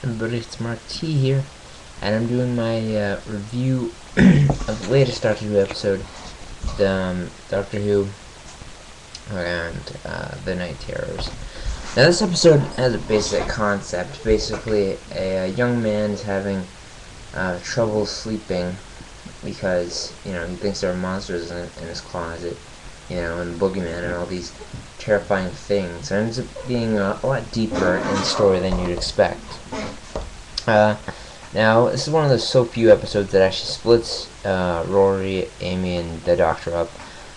Everybody, it's Mark T here, and I'm doing my review of the latest Doctor Who episode, Doctor Who and the Night Terrors. Now, this episode has a basic concept. Basically, a young man is having trouble sleeping because, he thinks there are monsters in his closet, and the boogeyman and all these terrifying things. It ends up being a lot deeper in the story than you'd expect. Now, this is one of those so few episodes that actually splits Rory, Amy, and the Doctor up,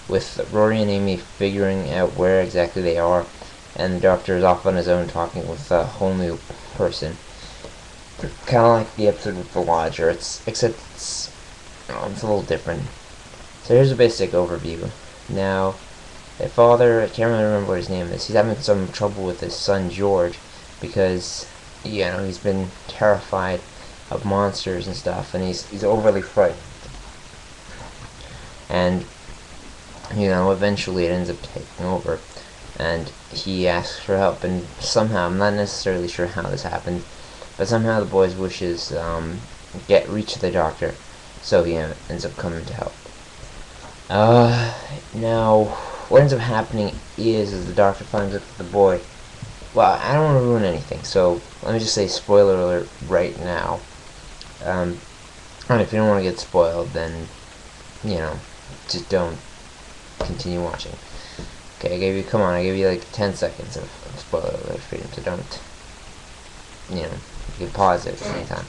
with Rory and Amy figuring out where exactly they are, and the Doctor is off on his own talking with a whole new person. Kind of like the episode with the Lodger, except it's a little different. So here's a basic overview. Now, their father, I can't really remember what his name is, he's having some trouble with his son George, because he's been terrified of monsters and stuff, and he's overly frightened. And eventually it ends up taking over, and he asks for help, and somehow, I'm not necessarily sure how this happened, but somehow the boy's wishes reach the Doctor, so he ends up coming to help. Now, what ends up happening is the Doctor finds out that the boy, well, I don't want to ruin anything, so let me just say spoiler alert right now. And if you don't want to get spoiled, then, just don't continue watching. Okay, I gave you like 10 seconds of spoiler alert freedom, so don't, you can pause it at any time.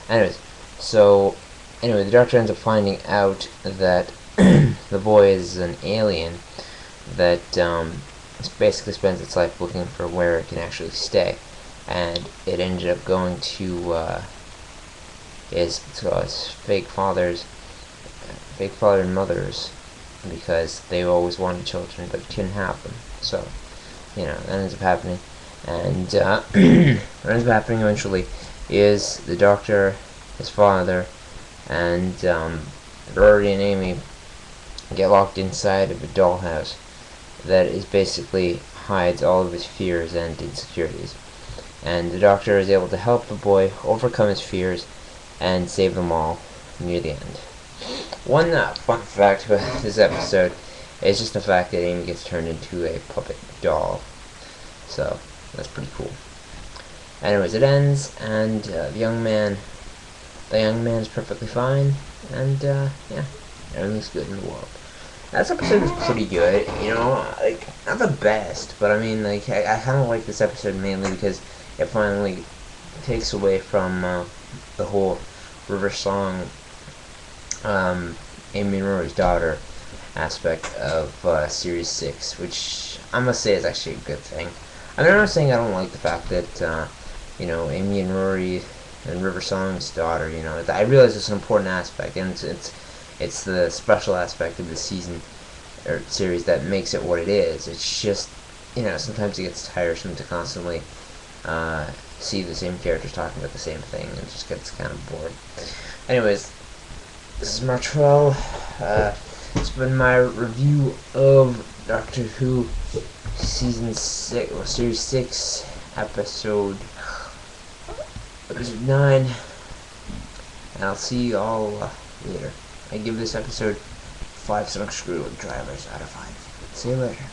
Anyways, the Doctor ends up finding out that the boy is an alien that, basically spends its life looking for where it can actually stay, and it ended up going to his fake father and mother's, because they always wanted children but couldn't have them. So that ends up happening, and what ends up happening eventually is the Doctor, his father, and Rory and Amy get locked inside of a dollhouse that is basically hides all of his fears and insecurities. And the Doctor is able to help the boy overcome his fears and save them all near the end. One fun fact about this episode is just the fact that Amy gets turned into a puppet doll. So, that's pretty cool. Anyways, it ends, and the young man is perfectly fine, and everything's good in the world. This episode is pretty good, not the best, but I kind of like this episode mainly because it finally takes away from the whole River Song, Amy and Rory's daughter aspect of Series 6, which I must say is actually a good thing. I'm not saying I don't like the fact that, Amy and Rory and River Song's daughter, I realize it's an important aspect, and it's the special aspect of the season or series that makes it what it is. It's just, sometimes it gets tiresome to constantly see the same characters talking about the same thing, and it just gets kind of bored. Anyways, this is Mark 12. It's been my review of Doctor Who Season 6, or Series 6, Episode 9, and I'll see you all later. I give this episode 5 sonic screwdrivers out of 5. See you later.